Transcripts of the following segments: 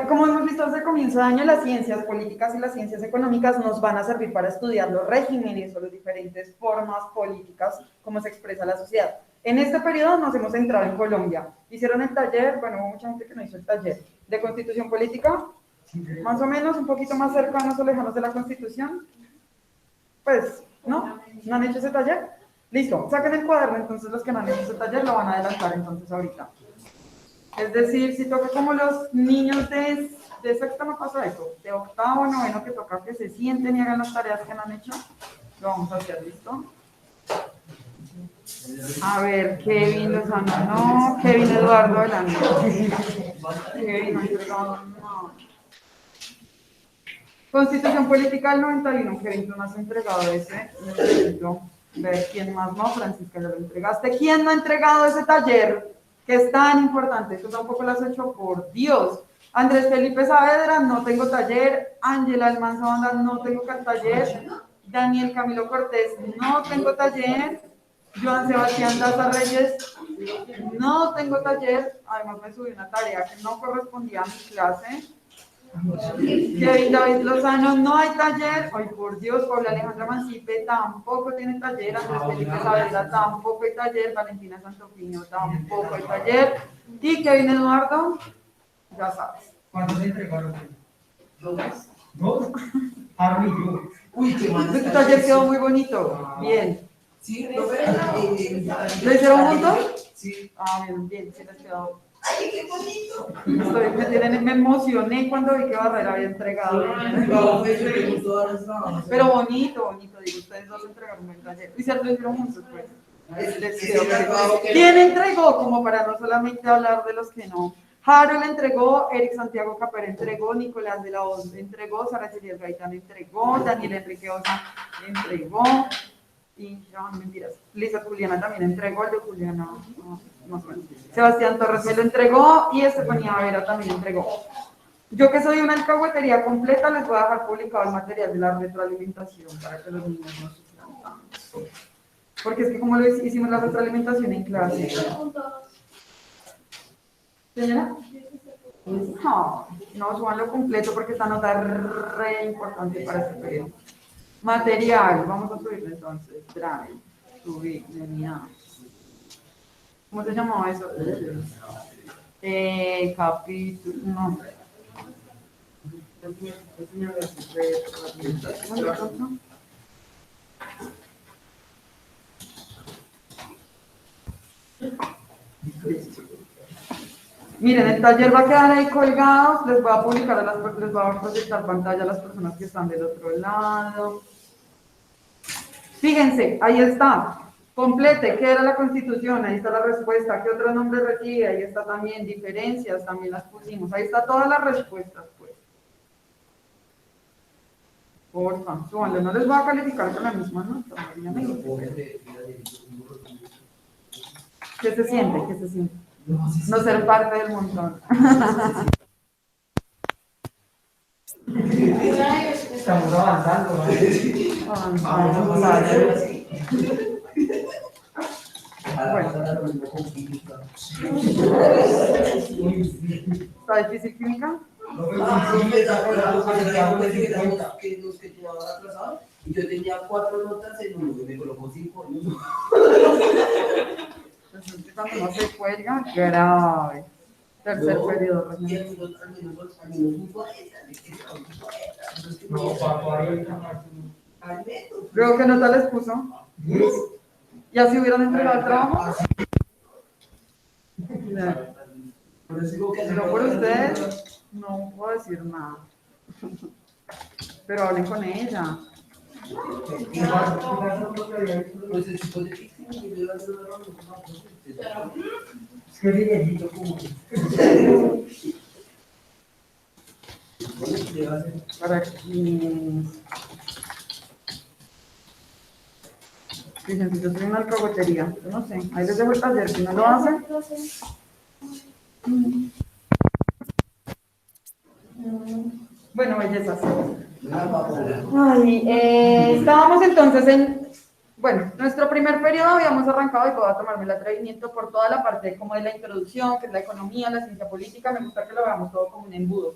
como hemos visto desde el comienzo de año, las ciencias políticas y las ciencias económicas nos van a servir para estudiar los regímenes o las diferentes formas políticas, cómo se expresa la sociedad. En este periodo nos hemos centrado en Colombia. Hicieron el taller, bueno, hubo mucha gente que no hizo el taller, de Constitución Política, más o menos, un poquito más cercanos o lejanos de la Constitución. Pues, ¿no? ¿No han hecho ese taller? Listo, saquen el cuaderno, entonces los que no han hecho ese taller lo van a adelantar entonces ahorita. Es decir, si toca como los niños de sexto no pasa eso, de octavo, noveno, que toca que se sienten y hagan las tareas que no han hecho, lo vamos a hacer, ¿listo? A ver, Kevin Lozano, no, Kevin Eduardo Delano. Kevin no. Constitución Política del 91, Kevin, tú no has entregado ese, necesito ver quién más, no, Francisca, ya lo entregaste. ¿Quién no ha entregado ese taller que es tan importante? Tú tampoco lo has hecho, por Dios. Andrés Felipe Saavedra, no tengo taller. Ángela Almanza Banda, no tengo taller. Daniel Camilo Cortés, no tengo taller. Joan Sebastián Daza Reyes, no tengo taller. Además me subí una tarea que no correspondía a mi clase. Kevin David Lozano, no hay taller. Ay, por Dios. Paula Alejandra Mancipe tampoco tiene taller. Andrés Felipe Saavedra tampoco hay taller. Valentina Santofimio tampoco hay taller. Y Kevin Eduardo, ya sabes. ¿Cuántos entregaron? Dos. ¿Dos? Aaron y yo. Uy, qué mal. Este taller quedó muy bonito. Bien. Sí, ¿Lo hicieron juntos? Sí. Ah, bien, bien, sí les quedó. ¡Ay, qué bonito! Me emocioné cuando vi que Barrera había entregado. Pero bonito, digo, ustedes dos entregaron un buen taller. Y se lo hicieron juntos, pues. ¿Quién entregó? Como para no solamente hablar de los que no. Harold entregó, Eric Santiago Capera entregó, Nicolás de la Hoz entregó, Sara Chelier Gaitán entregó, Daniel Enrique Osa entregó, y no, mentiras, Lisa Juliana también entregó, el de Juliana, no sé. Sebastián Torres se lo entregó y Estefanía Vera también entregó. Yo, que soy una alcahuetería completa, les voy a dejar publicado el material de la retroalimentación para que los niños no sufran tanto. Porque es que como lo hicimos la retroalimentación en clase. ¿Señora? No, subanlo completo porque esta nota es re importante para este periodo. Material, vamos a subirlo entonces. Drive, subir, unidad. ¿Cómo se llamaba eso? Capítulo, no. Miren, el taller va a quedar ahí colgado, les voy a publicar les voy a proyectar pantalla a las personas que están del otro lado. Fíjense, ahí está. Complete, ¿qué era la Constitución? Ahí está la respuesta. ¿Qué otro nombre recibe? Ahí está también. Diferencias, también las pusimos. Ahí está todas las respuestas, pues. Porfa, súbanle, no les voy a calificar con la misma nota. ¿Qué se siente? ¿Qué se siente? No ser parte del montón. Estamos avanzando. ¿Está difícil química? Y yo tenía 4 notas en uno, y me colocó 5 en uno. Cuando no se cuelga, grave. Tercer periodo. Luego, ¿qué nota les puso? 10. ¿Ya se hubieran entregado el trabajo? No, por ustedes no puedo decir nada. Pero hablen con ella. Es que viejito como. Para que... Dicen, si yo soy una alcahuetería, yo no sé, ahí les dejo el taller, si no lo hacen. Bueno, bellezas. Ay, estábamos entonces en, bueno, nuestro primer periodo habíamos arrancado, y voy a tomarme el atrevimiento por toda la parte como de la introducción, que es la economía, la ciencia política. Me gusta que lo veamos todo como un embudo.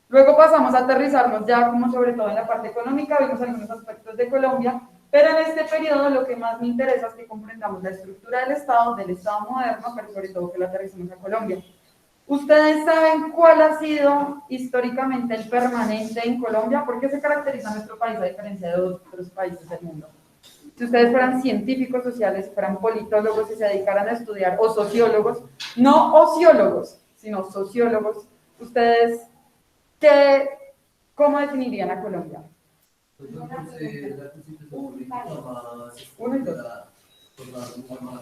Luego pasamos a aterrizarnos ya como sobre todo en la parte económica, vimos algunos aspectos de Colombia, pero en este periodo lo que más me interesa es que comprendamos la estructura del Estado moderno, pero sobre todo que lo aterricemos a Colombia. ¿Ustedes saben cuál ha sido históricamente el permanente en Colombia? ¿Por qué se caracteriza nuestro país a diferencia de otros países del mundo? Si ustedes fueran científicos sociales, fueran politólogos y se dedicaran a estudiar, o sociólogos, no ociólogos, sino sociólogos, ¿ustedes cómo definirían a Colombia? Pues yo puse la constitución política más Uno y dos. estructurada, por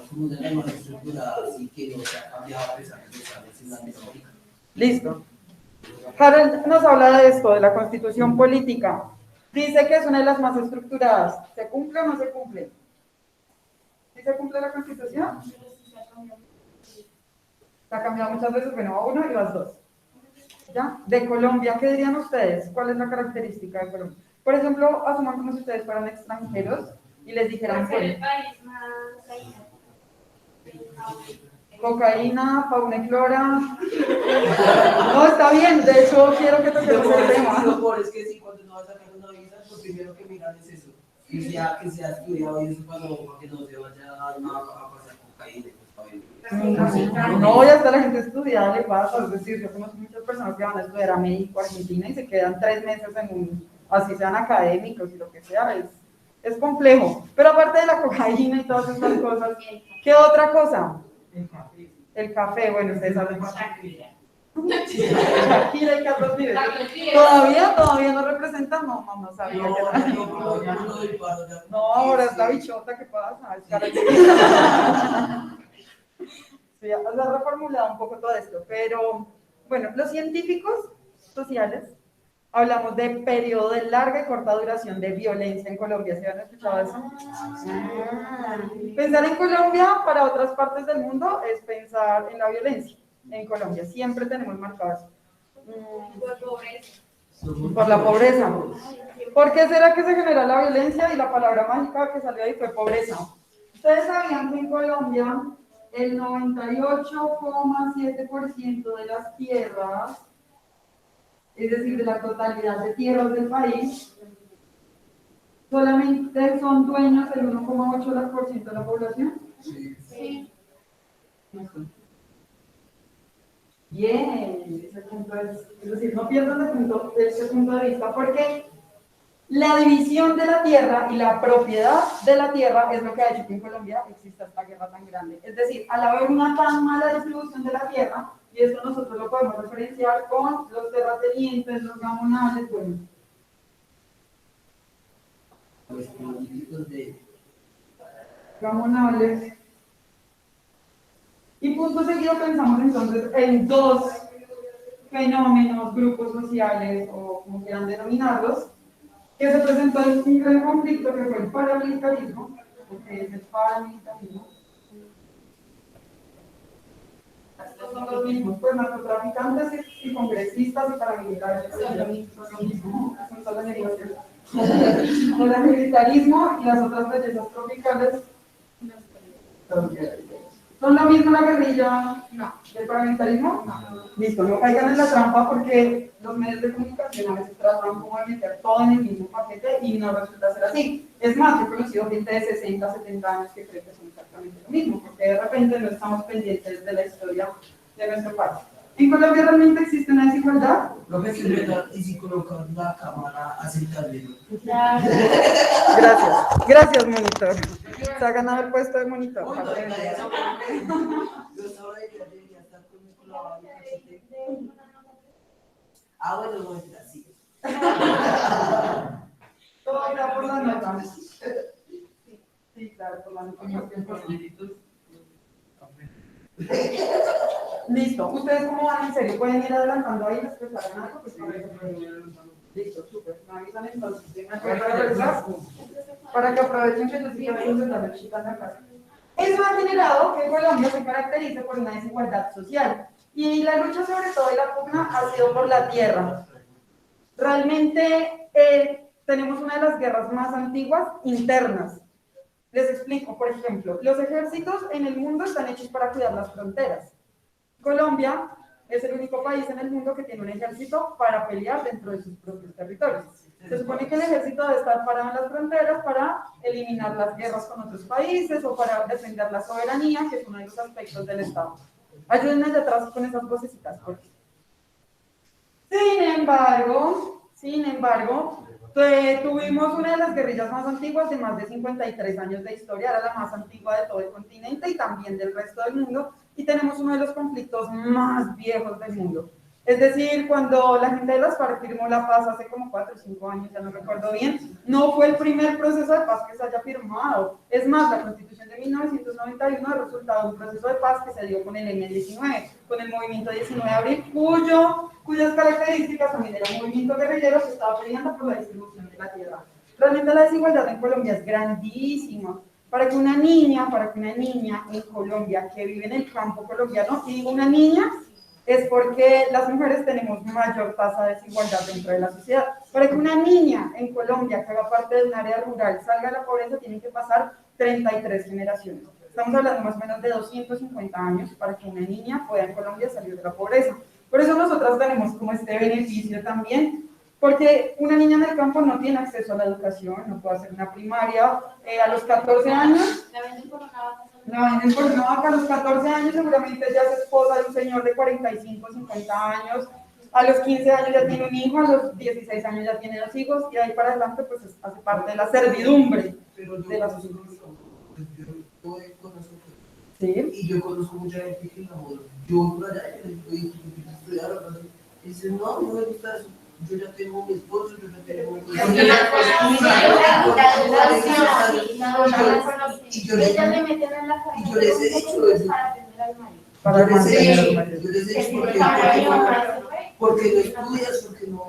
como de la más estructurada, así que no se ha cambiado a pesar de estar en Latinoamérica. Listo. Harold nos habla de esto, de la constitución política. Dice que es una de las más estructuradas. ¿Se cumple o no se cumple? ¿Sí se cumple la constitución? Se ha cambiado muchas veces, bueno, a uno y las dos. ¿Ya? De Colombia, ¿qué dirían ustedes? ¿Cuál es la característica de Colombia? Por ejemplo, asuman como si ustedes fueran extranjeros y les dijeran, Por ser el bueno, país más cocaína, fauna y flora. No, está bien, de hecho quiero que toquemos el tema. Lo peor es que si cuando no vas a sacar una visa, lo primero que miran es eso. Que sea estudiado y eso para que no se vaya a pasar cocaína. No, ya está la gente estudiada, le pasa, es decir, yo conozco muchas personas que van a estudiar a México, Argentina y se quedan 3 meses en un, así sean académicos y lo que sea, es complejo. Pero aparte de la cocaína y todas estas cosas, ¿qué otra cosa? El café. El café, bueno, ustedes saben más. Shakira. Shakira y Carlos Vives. Shakira. ¿Todavía no representan? No, mamá sabía que era. No, ahora es la bichota, ¿qué pasa? Es característica. Sí, ya se ha reformulado un poco todo esto, pero bueno, los científicos sociales hablamos de periodo de larga y corta duración de violencia en Colombia. ¿Se han escuchado eso? Pensar en Colombia para otras partes del mundo es pensar en la violencia en Colombia. Siempre tenemos marcado eso. Por pobreza. Por la pobreza. ¿Por qué será que se genera la violencia? Y la palabra mágica que salió ahí fue pobreza. ¿Ustedes sabían que en Colombia el 98,7% de las tierras, es decir, de la totalidad de tierras del país, solamente son dueños del 1,8% de la población? Sí. Bien, ese punto es decir, no pierdan ese punto de vista, porque la división de la tierra y la propiedad de la tierra es lo que ha hecho que en Colombia exista esta guerra tan grande. Es decir, al haber una tan mala distribución de la tierra, y esto nosotros lo podemos referenciar con los terratenientes, los gamonales, bueno. Los políticos de Gamonales. Y punto seguido pensamos entonces en dos fenómenos, grupos sociales, o como quieran denominarlos, que se presentó en un gran conflicto que fue el paramilitarismo, porque es el paramilitarismo. Estos son los mismos, pues narcotraficantes y congresistas y paramilitares. Son lo mismo, son solo negocios. El paramilitarismo y las otras bellezas tropicales son lo mismo la guerrilla. No. ¿El paramilitarismo? No. Listo, no caigan en la trampa porque los medios de comunicación a veces tratan como de meter todo en el mismo paquete y no resulta ser así. Es más, yo he conocido gente de 60, 70 años que cree que son exactamente lo mismo, porque de repente no estamos pendientes de la historia de nuestro país. ¿En Colombia realmente existe una desigualdad? profesional y si colocan la cámara aceptable. Gracias, monitor. Se ha ganado el puesto de monitor. Yo estaba de que debería estar con la cachete. Ah, bueno, no es así. Todo irá por las notas. Sí, claro, por las notas. Listo. ¿Ustedes cómo van en serio? ¿Pueden ir adelantando ahí los que saben algo? Pues para eso. Listo, súper. Me avisan entonces. Para que aprovechen que los días se están visitando acá. Eso ha generado que Colombia se caracterice por una desigualdad social. Y la lucha sobre todo y la pugna ha sido por la tierra. Realmente tenemos una de las guerras más antiguas internas. Les explico, por ejemplo, los ejércitos en el mundo están hechos para cuidar las fronteras. Colombia es el único país en el mundo que tiene un ejército para pelear dentro de sus propios territorios. Se supone que el ejército debe estar parado en las fronteras para eliminar las guerras con otros países o para defender la soberanía, que es uno de los aspectos del Estado. Ayúdenme de atrás con esas vocecitas, por favor. Sin embargo, tuvimos una de las guerrillas más antiguas de más de 53 años de historia, era la más antigua de todo el continente y también del resto del mundo, y tenemos uno de los conflictos más viejos del mundo. Es decir, cuando la gente de las FARC firmó la paz hace como 4 o 5 años, ya no recuerdo bien, no fue el primer proceso de paz que se haya firmado. Es más, la Constitución de 1991 es resultado de un proceso de paz que se dio con el M-19, con el movimiento 19 de abril, cuyas características también era un movimiento guerrillero que estaba peleando por la distribución de la tierra. Realmente la desigualdad en Colombia es grandísima. Para que una niña en Colombia que vive en el campo colombiano, y digo una niña, es porque las mujeres tenemos mayor tasa de desigualdad dentro de la sociedad. Para que una niña en Colombia que haga parte de un área rural salga de la pobreza, tienen que pasar 33 generaciones. Estamos hablando más o menos de 250 años para que una niña pueda en Colombia salir de la pobreza. Por eso nosotras tenemos como este beneficio también, porque una niña en el campo no tiene acceso a la educación, no puede hacer una primaria a los 14 años. La venden por una vaca. La venden por una vaca a los 14 años, seguramente ya es esposa de un señor de 45, 50 años. A los 15 años ya tiene un hijo, a los 16 años ya tiene 2 hijos, y ahí para adelante pues hace parte de la servidumbre de la sociedad. Yo conozco, ¿Sí? y yo conozco mucha gente que yo por allá, yo estudiar, y dicen, no me gusta eso. Yo ya tengo mi esposo, yo ya tengo mi y yo les he hecho eso. Para Yo les he mantener hecho porque no estudias, porque no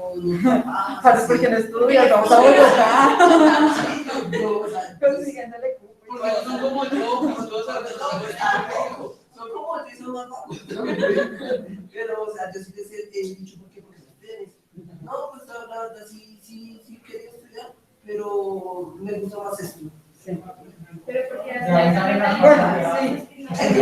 trabajas. porque no estudias, vamos a Bogotá. Consiguiéndole cupo. Porque no son como yo, como todos son como yo, son más bajos. Pero, o sea, yo sí les he dicho, ¿por qué? Porque ustedes. No, pues la verdad sí quería estudiar, pero me gusta más esto. Sí. Pero porque Bueno, sí. Es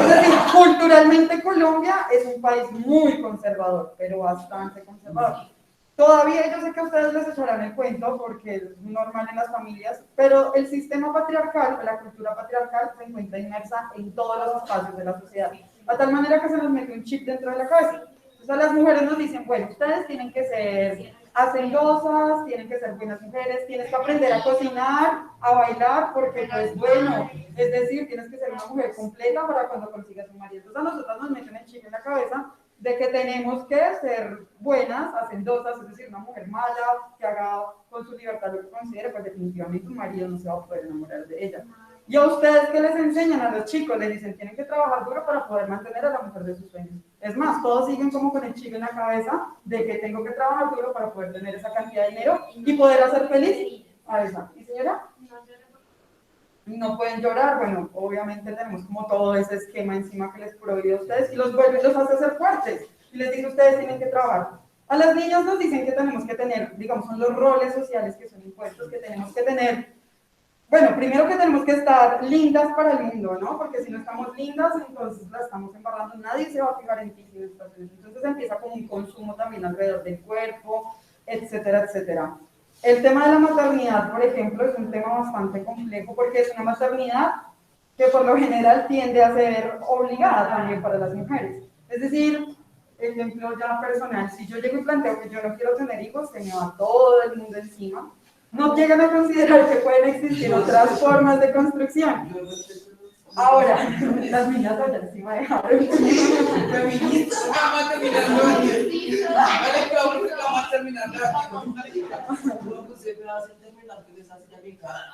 decir, culturalmente Colombia es un país muy conservador, pero bastante conservador. Todavía yo sé que a ustedes les echarán el cuento porque es normal en las familias, pero el sistema patriarcal, la cultura patriarcal se encuentra inmersa en todos los espacios de la sociedad, a tal manera que se nos mete un chip dentro de la cabeza. Entonces a las mujeres nos dicen, bueno, ustedes tienen que ser hacendosas, tienen que ser buenas mujeres, tienes que aprender a cocinar, a bailar, porque pues bueno, es decir, tienes que ser una mujer completa para cuando consigas un marido. Entonces a nosotros nos meten el chip en la cabeza de que tenemos que ser buenas, hacendosas, es decir, una mujer mala, que haga con su libertad lo que considere, pues definitivamente un marido no se va a poder enamorar de ella. ¿Y a ustedes qué les enseñan a los chicos? Les dicen, tienen que trabajar duro para poder mantener a la mujer de sus sueños. Es más, todos siguen como con el chip en la cabeza de que tengo que trabajar duro para poder tener esa cantidad de dinero y poder hacer feliz a esa. ¿Y señora? No pueden llorar, bueno, obviamente tenemos como todo ese esquema encima que les prohíbe a ustedes y los vuelve y los hace ser fuertes. Y les dice, ustedes tienen que trabajar. A las niñas nos dicen que tenemos que tener, digamos, son los roles sociales que son impuestos, que tenemos que tener. Bueno, primero que tenemos que estar lindas para el mundo, ¿no? Porque si no estamos lindas, entonces la estamos embarrando, nadie se va a fijar en ti si no estás bien. Entonces empieza como un consumo también alrededor del cuerpo, etcétera, etcétera. El tema de la maternidad, por ejemplo, es un tema bastante complejo porque es una maternidad que por lo general tiende a ser obligada también para las mujeres. Es decir, ejemplo ya personal, si yo llego y planteo que yo no quiero tener hijos, se me va todo el mundo encima. No llegan a considerar que pueden existir otras formas de construcción. Ahora, las niñas allá encima dejaron. Feministas, vamos a terminar rápido. No, pues se me hace terminar, que les hace ya mi cara.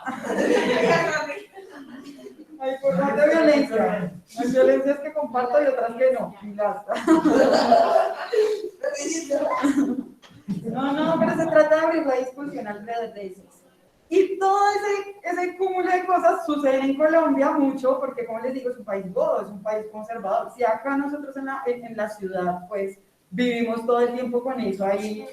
Hay formas de violencia. Hay violencias que comparto y otras que no. Y basta. No, pero se trata de abrir la discusión alrededor de eso. Y todo ese cúmulo de cosas suceden en Colombia mucho, porque como les digo, es un país godo, es un país conservador. Si acá nosotros en la ciudad, pues, vivimos todo el tiempo con eso, ahí,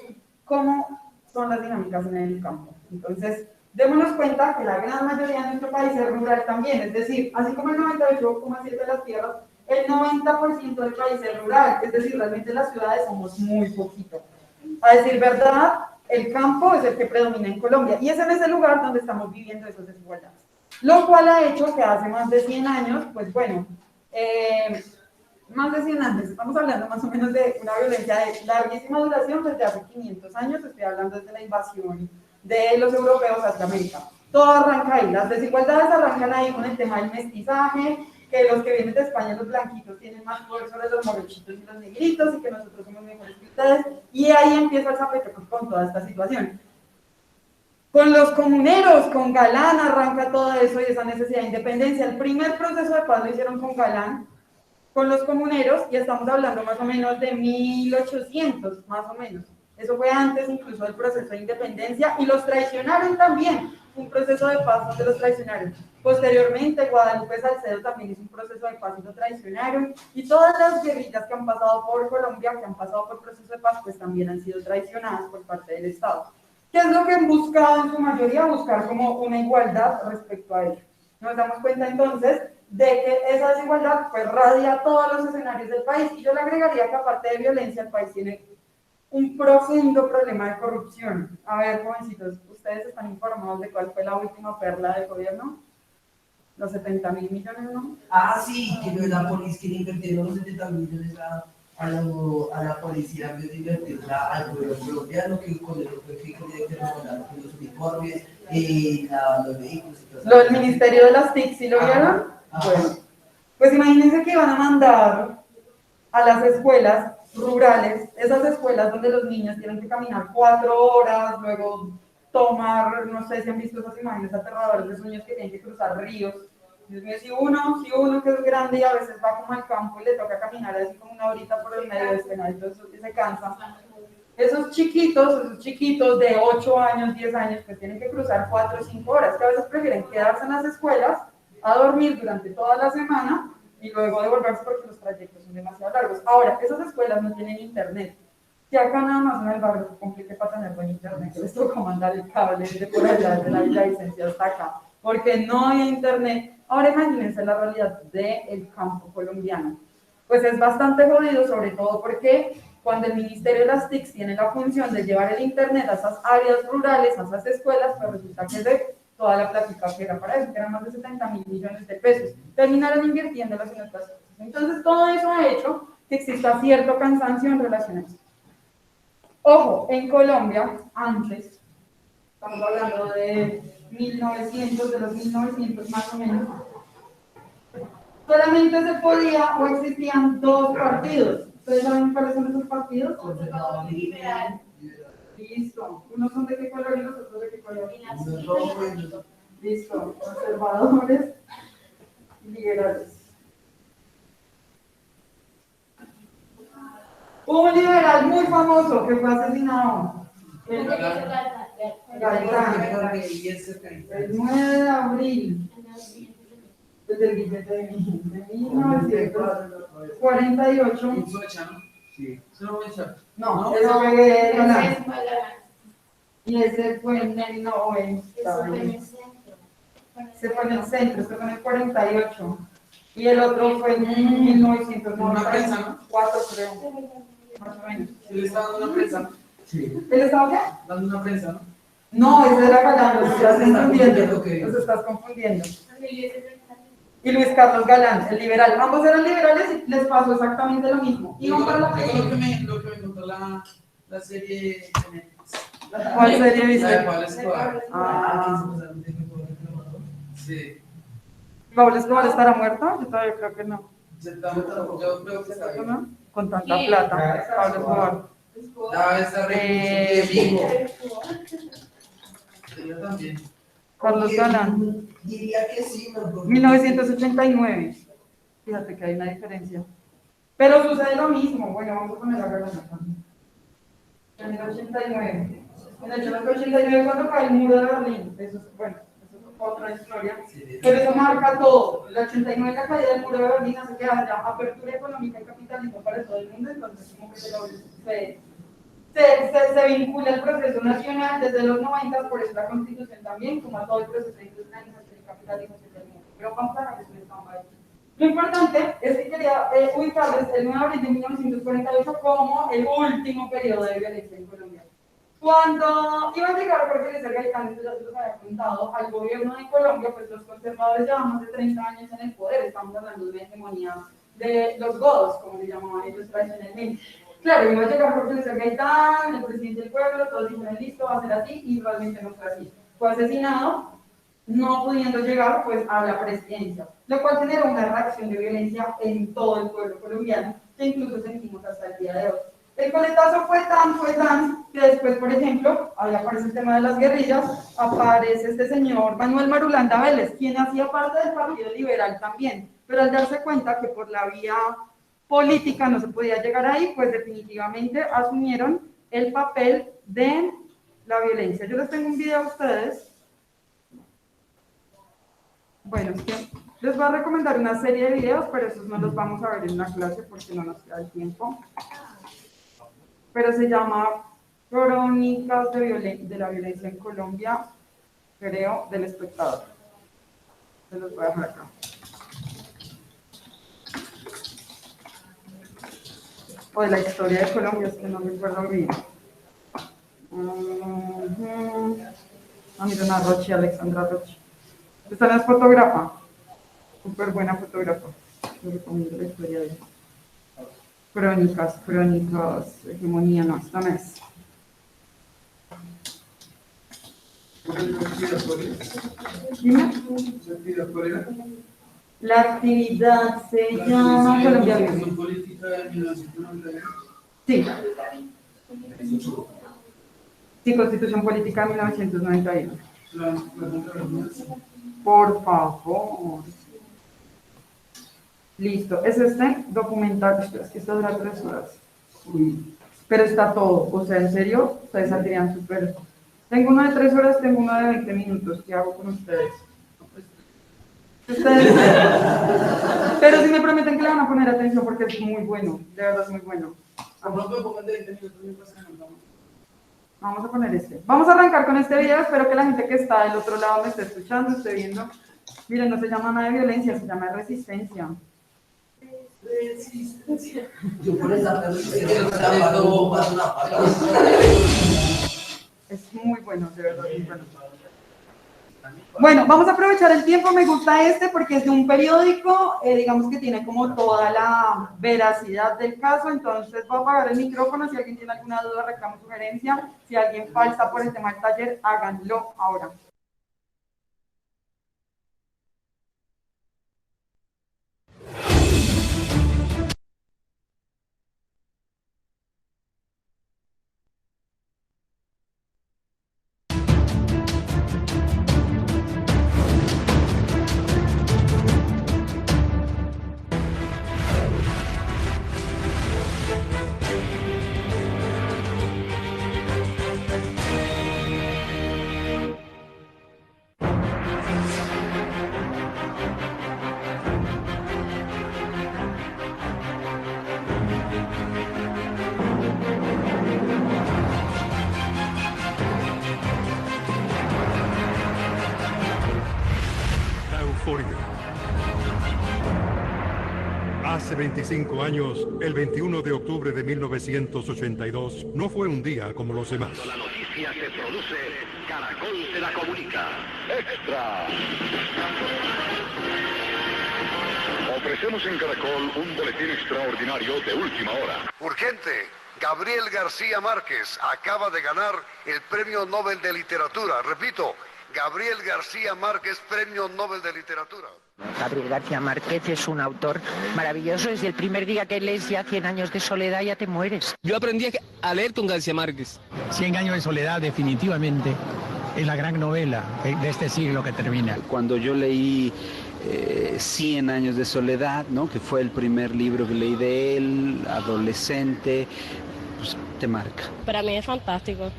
¿cómo son las dinámicas en el campo? Entonces, démonos cuenta que la gran mayoría de nuestro país es rural también, es decir, así como el 98,7% de las tierras el 90% del país es rural, es decir, realmente las ciudades somos muy poquito. A decir verdad, el campo es el que predomina en Colombia y es en ese lugar donde estamos viviendo esas desigualdades. Lo cual ha hecho que hace más de 100 años, pues bueno, más de 100 años, estamos hablando más o menos de una violencia de larguísima duración desde hace 500 años, estoy hablando desde la invasión de los europeos hacia América. Todo arranca ahí, las desigualdades arrancan ahí con el tema del mestizaje, que los que vienen de España, los blanquitos, tienen más poder sobre los morochitos y los negritos, y que nosotros somos mejores que ustedes, y ahí empieza el zapeteco con toda esta situación. Con los comuneros, con Galán arranca todo eso y esa necesidad de independencia. El primer proceso de paz lo hicieron con Galán, con los comuneros, y estamos hablando más o menos de 1800, más o menos. Eso fue antes incluso del proceso de independencia, y los traicionaron también, un proceso de paz donde los traicionaron. Posteriormente, Guadalupe Salcedo también hizo un proceso de paz y lo traicionaron, y todas las guerrillas que han pasado por Colombia, que han pasado por proceso de paz, pues también han sido traicionadas por parte del Estado. ¿Qué es lo que han buscado en su mayoría? Buscar como una igualdad respecto a ello. Nos damos cuenta entonces de que esa desigualdad pues radia todos los escenarios del país, y yo le agregaría que aparte de violencia el país tiene un profundo problema de corrupción. A ver, jovencitos, ¿ustedes están informados de cuál fue la última perla del gobierno? Los 70.000 millones, ¿no? Ah, sí, que no es la policía, que le invirtieron los 70 millones a la policía, en vez de invertirla al pueblo colombiano, que con el que mejoraron con los uniformes, los vehículos y todo eso. Lo del Ministerio de las TIC, ¿sí lo vieron? Bueno, pues imagínense que iban a mandar a las escuelas rurales, esas escuelas donde los niños tienen que caminar 4 horas, luego tomar, no sé si han visto esas imágenes aterradoras de niños que tienen que cruzar ríos. Dios mío, si uno que es grande y a veces va como al campo y le toca caminar así como una horita por el medio de este, entonces se cansa. Esos chiquitos de 8 años, 10 años, que tienen que cruzar 4 o 5 horas, que a veces prefieren quedarse en las escuelas a dormir durante toda la semana y luego devolverse porque los trayectos son demasiado largos. Ahora, esas escuelas no tienen internet. Si acá nada más en el barrio se complique para tener buen internet, que les toca mandar el cable de por allá, de la licencia hasta acá, porque no hay internet. Ahora imagínense la realidad del campo colombiano. Pues es bastante jodido, sobre todo porque cuando el Ministerio de las TIC tiene la función de llevar el internet a esas áreas rurales, a esas escuelas, pues resulta que de toda la plática que era para eso, que eran más de 70.000 millones de pesos, terminaron invirtiéndolas en otras cosas. Entonces todo eso ha hecho que exista cierto cansancio en relación a eso. Ojo, en Colombia, antes, estamos hablando de 1900, de los 1900 más o menos, solamente se podía o existían 2 partidos. ¿Ustedes saben cuáles son esos partidos? Conservador y liberal. Listo. Unos son de qué color y los otros de qué color. Los rojos y los Listo. Conservadores y liberales. Un liberal muy famoso que fue asesinado. El 9 de abril. Desde el billete de 1948. Sí. No, eso fue Galán. Y ese fue en el 90. Se fue en el centro, se fue en el 48. Y el otro fue en 1994, creo. Más o menos. ¿Le está dando una prensa? Sí. ¿Él estaba qué? Dando una prensa, ¿no? No, ese era Galán, los estás confundiendo. Ok. Los estás confundiendo. Y Luis Carlos Galán, el liberal. Ambos eran liberales y les pasó exactamente lo mismo. Iban para la Digo lo que me contó la serie de Netflix. ¿Cuál serie La de viste? Pablo Escobar. Sí. ¿Pablo Escobar estará muerto? Yo todavía creo que no. Yo creo que está bien. ¿No? Con tanta plata, Pablo Escobar. Ah, está re vivo. Yo también. Carlos Galán. Diría que sí, no. 1989. Fíjate que hay una diferencia. Pero sucede lo mismo. Bueno, vamos a poner a Galán acá. En el 89. En el 89 cuando cae el muro de Berlín. Eso es, bueno, eso es otra historia. Pero eso marca todo. El 89 la caída del muro de Berlín hace que haya apertura económica y capitalismo para todo el mundo. Entonces como que se vincula el proceso nacional desde los 90, por eso la Constitución también, como a todo el proceso de industrialización y capitalización del mundo. Pero vamos a ver eso en esta Lo importante es que quería ubicarles el 9 de abril de 1948 como el último periodo de violencia en Colombia. Cuando iba a llegar Jorge Eliezer Gaitán, esto ya se los había contado, al gobierno de Colombia, pues los conservadores llevan más de 30 años en el poder, estamos hablando de una hegemonía de los godos, como le llamaban ellos tradicionalmente. Claro, iba a llegar Jorge Eliezer Gaitán, el presidente del pueblo, todos dijeron listo, va a ser así, y realmente no fue así. Fue asesinado, no pudiendo llegar pues a la presidencia, lo cual generó una reacción de violencia en todo el pueblo colombiano, que incluso sentimos hasta el día de hoy. El coletazo fue tan, que después, por ejemplo, ahí aparece el tema de las guerrillas, aparece este señor Manuel Marulanda Vélez, quien hacía parte del Partido Liberal también, pero al darse cuenta que por la vía política no se podía llegar ahí, pues definitivamente asumieron el papel de la violencia. Yo les tengo un video a ustedes. Bueno, es que les voy a recomendar una serie de videos, pero esos no los vamos a ver en la clase porque no nos queda el tiempo. Pero se llama Crónicas de la Violencia en Colombia, creo, del Espectador. Se los voy a dejar acá. O de la historia de Colombia, es que no recuerdo bien. Mira, una Rochi, Alexandra Rochi. Esta no es fotógrafa, súper buena fotógrafa. Yo recomiendo la historia de ella. Crónicas, hegemonía, no, esta no es. Dime. La actividad se llama Colombia Vive. ¿Constitución política de 1991? Sí. Sí, Constitución Política de 1991. Por favor. Listo, es este documental, es que esto dura 3 horas. Pero está todo, o sea, en serio, ustedes saldrían súper. Tengo uno de 3 horas, tengo uno de 20 minutos, ¿qué hago con ustedes? Ustedes. Pero si me prometen que le van a poner atención porque es muy bueno, de verdad es muy bueno. Vamos a poner este. Vamos a arrancar con este video, espero que la gente que está del otro lado me esté escuchando, esté viendo. Miren, no se llama nada de violencia, se llama resistencia. Yo por esa es muy bueno, de verdad, muy bueno. Bueno, vamos a aprovechar el tiempo, me gusta este porque es de un periódico, digamos que tiene como toda la veracidad del caso, entonces voy a apagar el micrófono, si alguien tiene alguna duda, reclamo, sugerencia, si alguien falta por el tema del taller, háganlo ahora. Hace 25 años, el 21 de octubre de 1982, no fue un día como los demás. La noticia se produce, Caracol se la comunica. ¡Extra! Ofrecemos en Caracol un boletín extraordinario de última hora. Urgente. Gabriel García Márquez acaba de ganar el Premio Nobel de Literatura. Repito, Gabriel García Márquez, Premio Nobel de Literatura. Gabriel García Márquez es un autor maravilloso. Desde el primer día que lees ya 100 años de soledad ya te mueres. Yo aprendí a leer con García Márquez. 100 años de soledad definitivamente es la gran novela de este siglo que termina. Cuando yo leí 100 años de soledad, ¿no?, que fue el primer libro que leí de él, adolescente, pues te marca. Para mí es fantástico.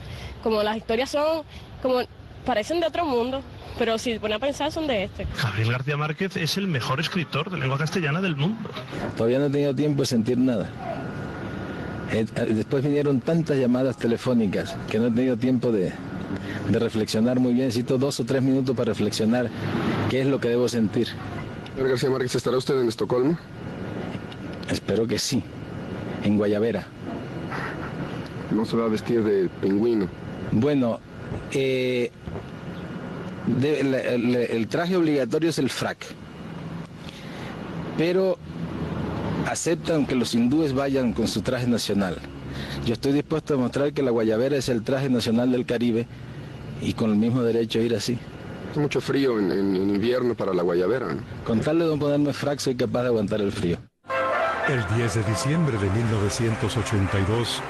Como las historias son, como parecen de otro mundo, pero si te pones a pensar son de este. Gabriel García Márquez es el mejor escritor de lengua castellana del mundo. Todavía no he tenido tiempo de sentir nada. Después vinieron tantas llamadas telefónicas que no he tenido tiempo de reflexionar muy bien. Necesito 2 o 3 minutos para reflexionar qué es lo que debo sentir. Señor García Márquez, ¿estará usted en Estocolmo? Espero que sí. En Guayabera. ¿No se va a vestir de pingüino? Bueno, el traje obligatorio es el frac. Pero aceptan que los hindúes vayan con su traje nacional. Yo estoy dispuesto a demostrar que la guayabera es el traje nacional del Caribe y con el mismo derecho a ir así. Es mucho frío en invierno para la guayabera, ¿no? Con tal de no ponerme frac soy capaz de aguantar el frío. El 10 de diciembre de 1982,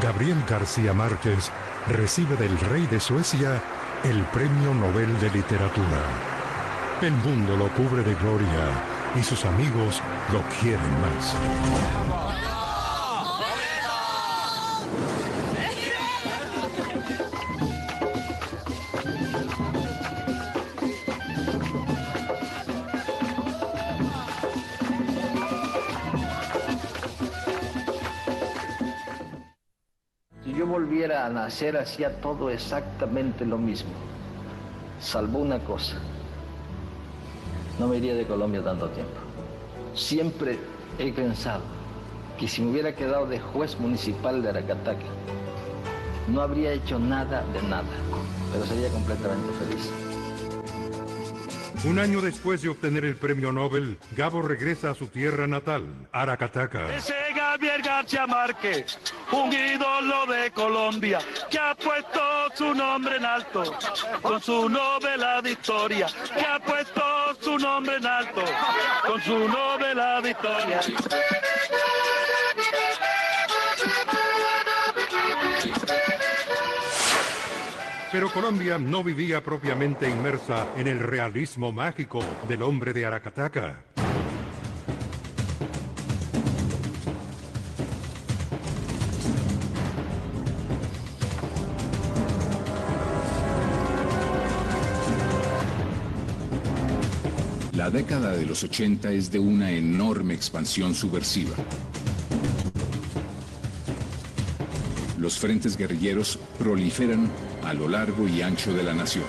Gabriel García Márquez recibe del rey de Suecia el Premio Nobel de Literatura. El mundo lo cubre de gloria y sus amigos lo quieren más. Si yo volviera a nacer, hacía todo exactamente lo mismo, salvo una cosa. No me iría de Colombia tanto tiempo. Siempre he pensado que si me hubiera quedado de juez municipal de Aracataca, no habría hecho nada de nada, pero sería completamente feliz. Un año después de obtener el premio Nobel, Gabo regresa a su tierra natal, Aracataca. Ese Gabriel García Márquez, un ídolo de Colombia, que ha puesto su nombre en alto, con su novela de historia, que ha puesto su nombre en alto, con su novela de historia. Pero Colombia no vivía propiamente inmersa en el realismo mágico del hombre de Aracataca. La década de los 80 es de una enorme expansión subversiva. Los frentes guerrilleros proliferan a lo largo y ancho de la nación.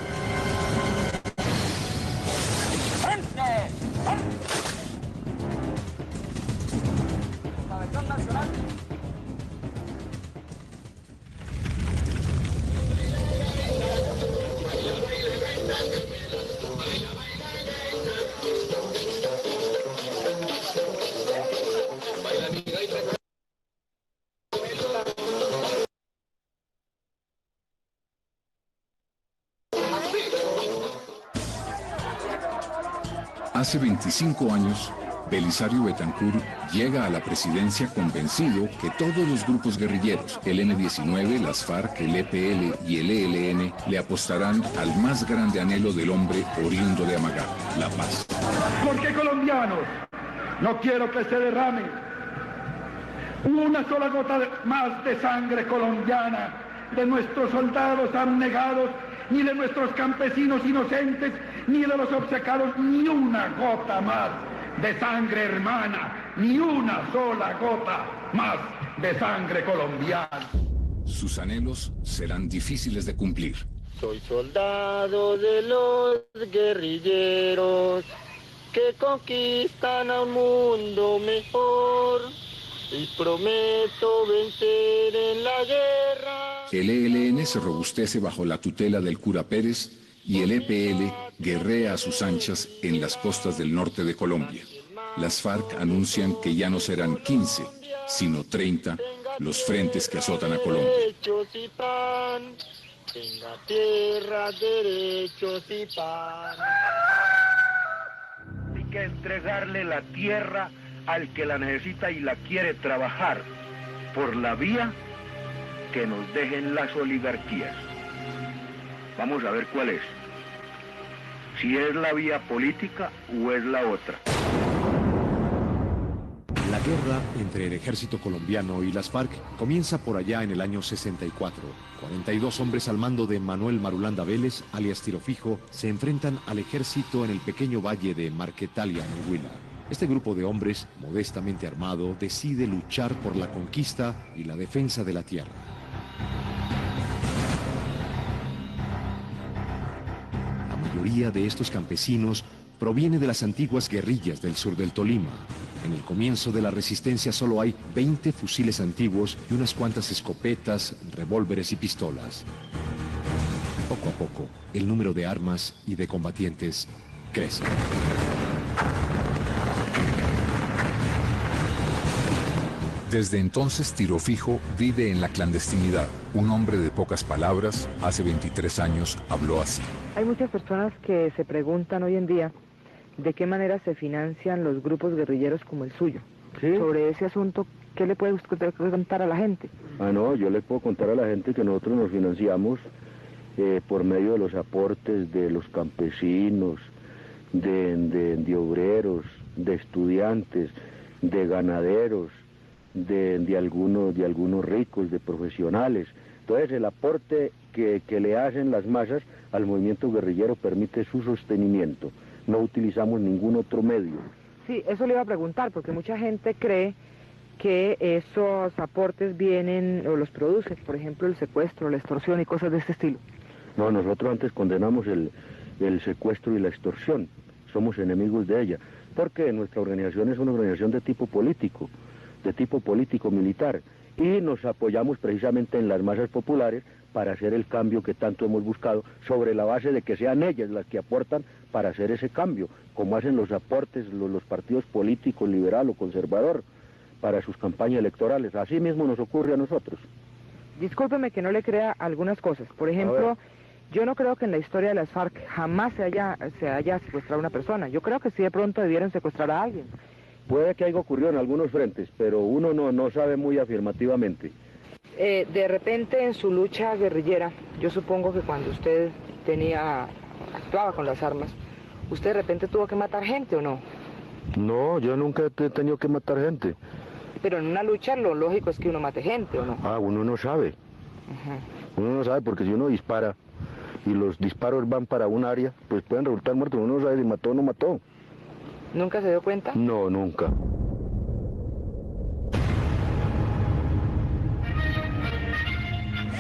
Hace 25 años, Belisario Betancur llega a la presidencia convencido que todos los grupos guerrilleros, el M-19, las FARC, el EPL y el ELN, le apostarán al más grande anhelo del hombre oriundo de Amagá, la paz. Porque colombianos, no quiero que se derrame una sola gota más de sangre colombiana de nuestros soldados abnegados, ni de nuestros campesinos inocentes, ni de los obcecados, ni una gota más de sangre hermana, ni una sola gota más de sangre colombiana. Sus anhelos serán difíciles de cumplir. Soy soldado de los guerrilleros que conquistan a un mundo mejor y prometo vencer en la guerra. El ELN se robustece bajo la tutela del cura Pérez y el EPL guerrea a sus anchas en las costas del norte de Colombia. Las FARC anuncian que ya no serán 15, sino 30 los frentes que azotan a Colombia. Derechos y pan, tenga tierra, derechos y pan. Hay que entregarle la tierra al que la necesita y la quiere trabajar por la vía que nos dejen las oligarquías. Vamos a ver cuál es. Si es la vía política o es la otra. La guerra entre el ejército colombiano y las FARC comienza por allá en el año 64. 42 hombres al mando de Manuel Marulanda Vélez, alias Tiro Fijo, se enfrentan al ejército en el pequeño valle de Marquetalia, en Huila. Este grupo de hombres, modestamente armado, decide luchar por la conquista y la defensa de la tierra. La mayoría de estos campesinos proviene de las antiguas guerrillas del sur del Tolima. En el comienzo de la resistencia solo hay 20 fusiles antiguos y unas cuantas escopetas, revólveres y pistolas. Poco a poco, el número de armas y de combatientes crece. Desde entonces, Tiro Fijo vive en la clandestinidad. Un hombre de pocas palabras, hace 23 años, habló así. Hay muchas personas que se preguntan hoy en día de qué manera se financian los grupos guerrilleros como el suyo. ¿Sí? Sobre ese asunto, ¿qué le puede usted contar a la gente? No, yo le puedo contar a la gente que nosotros nos financiamos por medio de los aportes de los campesinos, de obreros, de estudiantes, de ganaderos, de algunos ricos, de profesionales. Entonces el aporte que le hacen las masas al movimiento guerrillero permite su sostenimiento. No utilizamos ningún otro medio. Sí, eso le iba a preguntar, porque mucha gente cree que esos aportes vienen o los producen, por ejemplo, el secuestro, la extorsión y cosas de este estilo. No, nosotros antes condenamos el secuestro y la extorsión. Somos enemigos de ella, porque nuestra organización es una organización de tipo político militar, y nos apoyamos precisamente en las masas populares para hacer el cambio que tanto hemos buscado, sobre la base de que sean ellas las que aportan para hacer ese cambio, como hacen los aportes los partidos políticos, liberal o conservador, para sus campañas electorales. Así mismo nos ocurre a nosotros. Discúlpeme que no le crea algunas cosas. Por ejemplo, yo no creo que en la historia de las FARC jamás se haya secuestrado a una persona. Yo creo que sí de pronto debieron secuestrar a alguien. Puede que algo ocurrió en algunos frentes, pero uno no sabe muy afirmativamente. De repente en su lucha guerrillera, yo supongo que cuando usted actuaba con las armas, ¿usted de repente tuvo que matar gente o no? No, yo nunca he tenido que matar gente. Pero en una lucha lo lógico es que uno mate gente, ¿o no? Uno no sabe. Uno no sabe, porque si uno dispara y los disparos van para un área, pues pueden resultar muertos. Uno no sabe si mató o no mató. ¿Nunca se dio cuenta? No, nunca.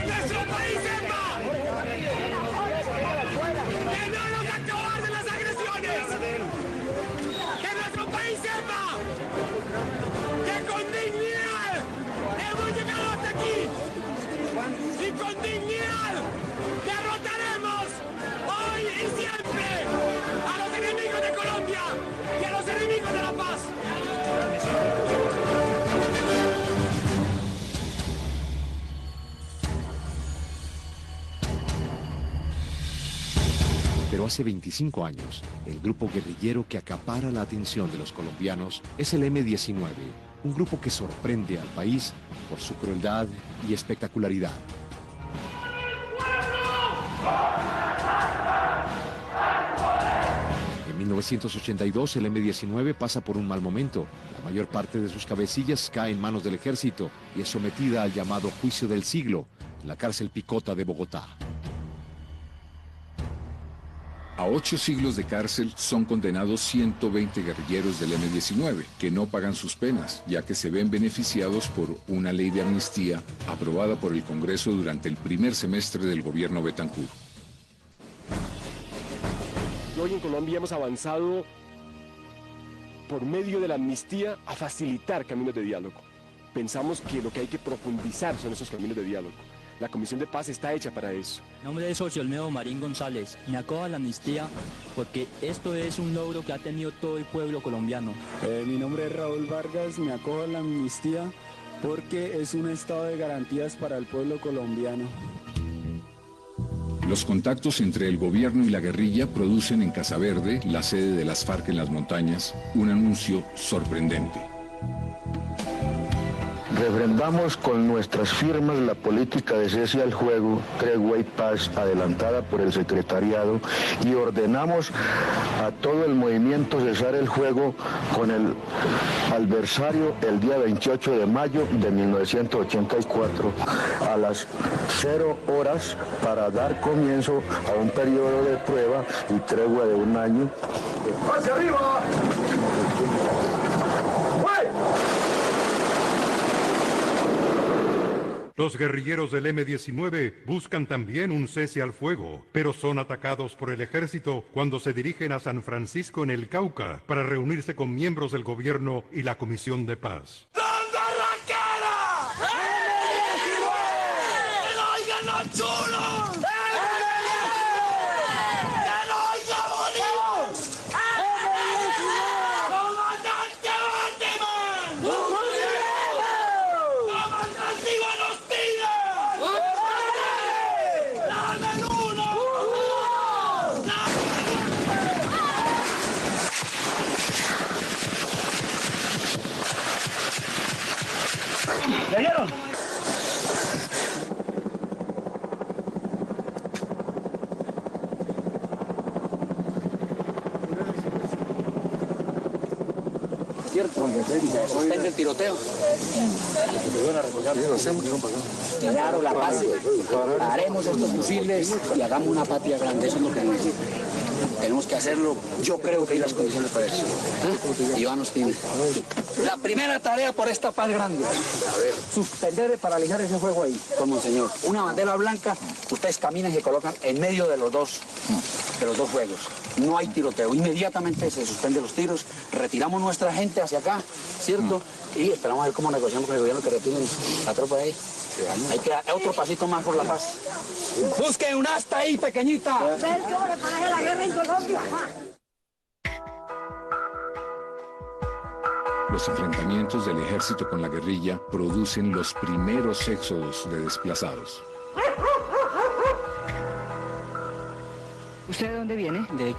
¡Nuestro país sepa! ¡Que no nos acobarden las agresiones! ¡Que nuestro país sepa! ¡Que con dignidad hemos llegado hasta aquí! ¡Y con dignidad derrotaremos hoy y siempre a los enemigos de Colombia y a los enemigos de la paz! Pero hace 25 años, el grupo guerrillero que acapara la atención de los colombianos es el M-19, un grupo que sorprende al país por su crueldad y espectacularidad. En 1982, el M-19 pasa por un mal momento. La mayor parte de sus cabecillas cae en manos del ejército y es sometida al llamado juicio del siglo, en la cárcel Picota de Bogotá. A 8 siglos de cárcel son condenados 120 guerrilleros del M-19, que no pagan sus penas, ya que se ven beneficiados por una ley de amnistía aprobada por el Congreso durante el primer semestre del gobierno Betancur. Hoy en Colombia hemos avanzado por medio de la amnistía a facilitar caminos de diálogo. Pensamos que lo que hay que profundizar son esos caminos de diálogo. La Comisión de Paz está hecha para eso. Mi nombre es José Olmedo Marín González. Me acojo a la amnistía porque esto es un logro que ha tenido todo el pueblo colombiano. Mi nombre es Raúl Vargas. Me acojo a la amnistía porque es un estado de garantías para el pueblo colombiano. Los contactos entre el gobierno y la guerrilla producen en Casa Verde, la sede de las FARC en las montañas, un anuncio sorprendente. Refrendamos con nuestras firmas la política de cese al fuego, tregua y paz adelantada por el secretariado y ordenamos a todo el movimiento cesar el fuego con el adversario el día 28 de mayo de 1984 a las 0 horas para dar comienzo a un periodo de prueba y tregua de un año. ¡Hacia arriba! Los guerrilleros del M-19 buscan también un cese al fuego, pero son atacados por el ejército cuando se dirigen a San Francisco en el Cauca para reunirse con miembros del gobierno y la Comisión de Paz. ¿Leyeron? Cierto, suspende el tiroteo. Claro, la paz. Haremos estos fusiles y hagamos una patria grande. Eso es lo que necesitamos. Tenemos que hacerlo. Yo creo que hay las condiciones para eso. Iván nos tiene. La primera tarea por esta paz grande. Suspender y paralizar ese fuego ahí. Con monseñor. Una bandera blanca, ustedes caminan y se colocan en medio de los dos fuegos. No hay tiroteo. Inmediatamente se suspenden los tiros, retiramos nuestra gente hacia acá, ¿cierto? Y esperamos a ver cómo negociamos con el gobierno que retiren la tropa de ahí. Hay que dar otro pasito más por la paz. Busquen un asta ahí, pequeñita. La guerra en Colombia. Los enfrentamientos del ejército con la guerrilla producen los primeros éxodos de desplazados. ¿Usted de dónde viene? De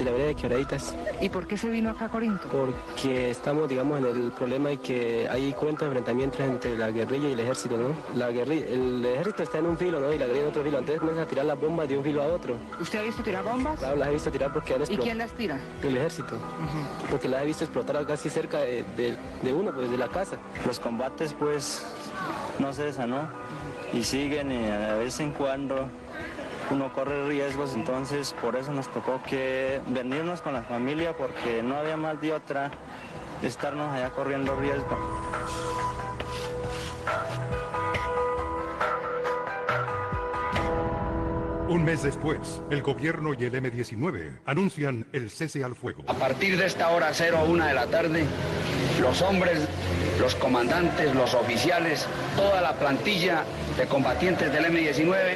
la vereda de Quebraditas. ¿Y por qué se vino acá a Corinto? Porque estamos, digamos, en el problema de que hay cuentos de enfrentamientos entre la guerrilla y el ejército, ¿no? El ejército está en un filo, ¿no? Y la guerrilla en otro filo. Entonces comienzan a tirar las bombas de un filo a otro. ¿Usted ha visto tirar bombas? Claro, las he visto tirar porque han explotado. ¿Y quién las tira? El ejército. Porque las he visto explotar casi cerca de uno, pues, de la casa. Los combates, pues, no cesan, ¿no? Y siguen y a vez en cuando uno corre riesgos, entonces por eso nos tocó que venirnos con la familia porque no había más de otra estarnos allá corriendo riesgo. Un mes después, el gobierno y el M-19 anuncian el cese al fuego. A partir de esta hora 0:01 de la tarde, los hombres, los comandantes, los oficiales, toda la plantilla de combatientes del M-19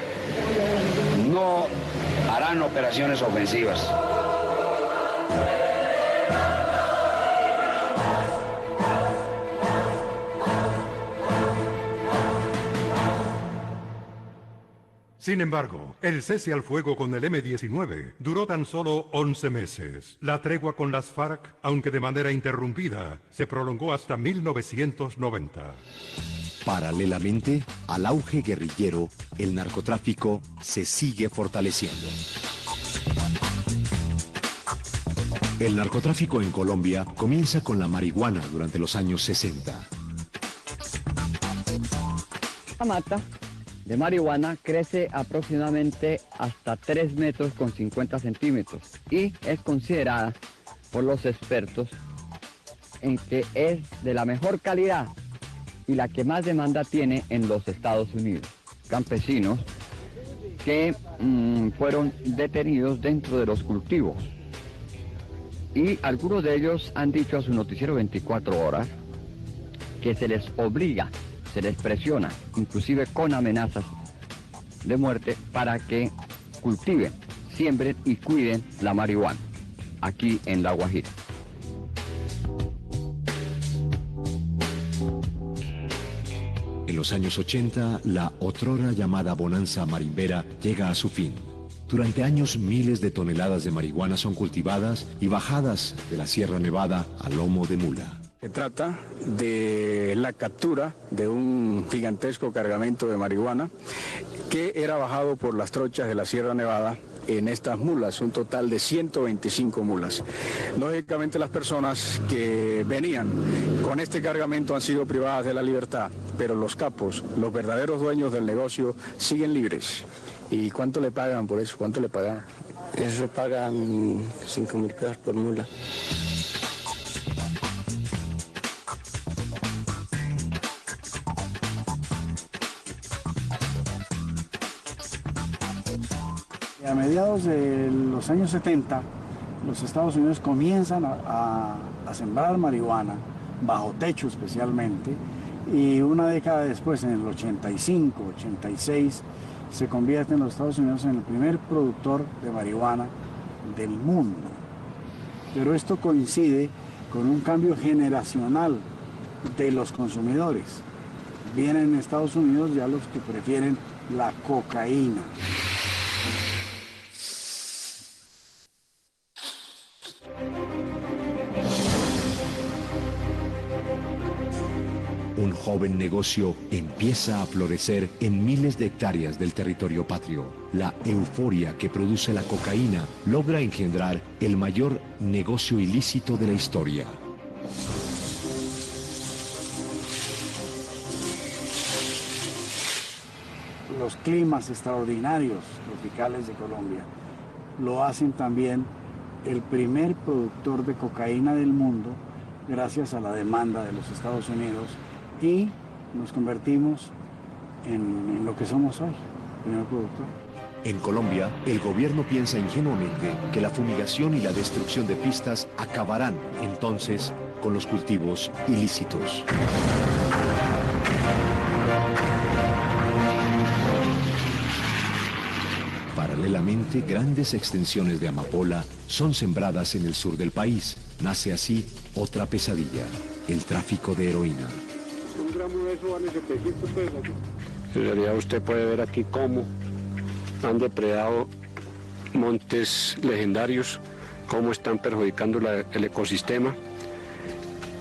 no harán operaciones ofensivas. Sin embargo, el cese al fuego con el M-19 duró tan solo 11 meses. La tregua con las FARC, aunque de manera interrumpida, se prolongó hasta 1990. Paralelamente al auge guerrillero, el narcotráfico se sigue fortaleciendo. El narcotráfico en Colombia comienza con la marihuana durante los años 60. La mata de marihuana crece aproximadamente hasta 3 metros con 50 centímetros y es considerada por los expertos en que es de la mejor calidad y la que más demanda tiene en los Estados Unidos. Campesinos que fueron detenidos dentro de los cultivos y algunos de ellos han dicho a su noticiero 24 horas que se les obliga, se les presiona, inclusive con amenazas de muerte, para que cultiven, siembren y cuiden la marihuana aquí en La Guajira. En los años 80, la otrora llamada bonanza marimbera llega a su fin. Durante años, miles de toneladas de marihuana son cultivadas y bajadas de la Sierra Nevada a lomo de mula. Se trata de la captura de un gigantesco cargamento de marihuana que era bajado por las trochas de la Sierra Nevada en estas mulas, un total de 125 mulas. Lógicamente las personas que venían con este cargamento han sido privadas de la libertad, pero los capos, los verdaderos dueños del negocio, siguen libres. ¿Y cuánto le pagan por eso? ¿Cuánto le pagan? Eso pagan 5.000 pesos por mula. A mediados de los años 70, los Estados Unidos comienzan a sembrar marihuana, bajo techo especialmente, y una década después, en el 85, 86, se convierte en los Estados Unidos en el primer productor de marihuana del mundo. Pero esto coincide con un cambio generacional de los consumidores. Vienen en Estados Unidos ya los que prefieren la cocaína. Un joven negocio empieza a florecer en miles de hectáreas del territorio patrio. La euforia que produce la cocaína logra engendrar el mayor negocio ilícito de la historia. Los climas extraordinarios tropicales de Colombia lo hacen también el primer productor de cocaína del mundo gracias a la demanda de los Estados Unidos, y nos convertimos en lo que somos hoy, primer productor. En Colombia, el gobierno piensa ingenuamente que la fumigación y la destrucción de pistas acabarán entonces con los cultivos ilícitos. Paralelamente, grandes extensiones de amapola son sembradas en el sur del país. Nace así otra pesadilla, el tráfico de heroína. Un gramo de eso vale 700 pesos. En realidad usted puede ver aquí cómo han depredado montes legendarios, cómo están perjudicando el ecosistema.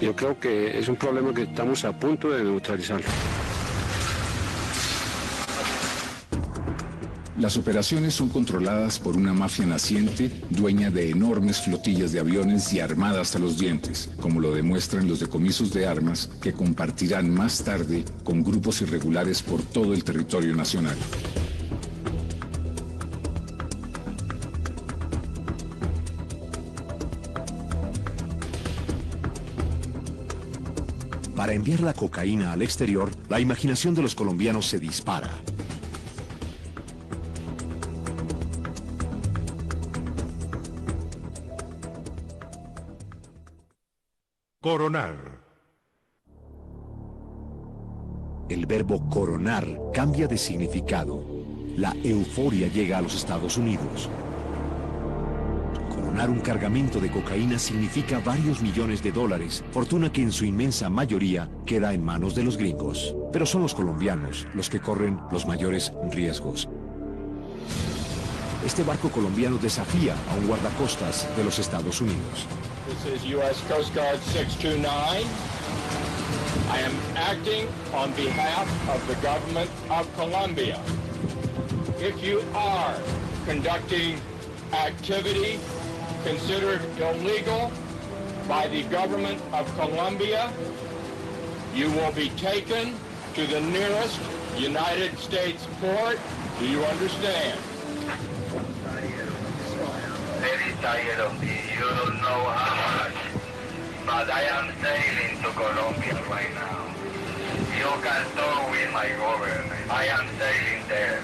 Yo creo que es un problema que estamos a punto de neutralizarlo. Las operaciones son controladas por una mafia naciente, dueña de enormes flotillas de aviones y armada hasta los dientes, como lo demuestran los decomisos de armas que compartirán más tarde con grupos irregulares por todo el territorio nacional. Para enviar la cocaína al exterior, la imaginación de los colombianos se dispara. Coronar. El verbo coronar cambia de significado. La euforia llega a los Estados Unidos. Coronar un cargamento de cocaína significa varios millones de dólares, fortuna que en su inmensa mayoría queda en manos de los gringos. Pero son los colombianos los que corren los mayores riesgos. Este barco colombiano desafía a un guardacostas de los Estados Unidos. This is U.S. Coast Guard 629. I am acting on behalf of the government of Colombia. If you are conducting activity considered illegal by the government of Colombia, you will be taken to the nearest United States port. Do you understand? Very tired of me. You don't know how much. But I am sailing to Colombia right now. You can talk with my government. I am sailing there.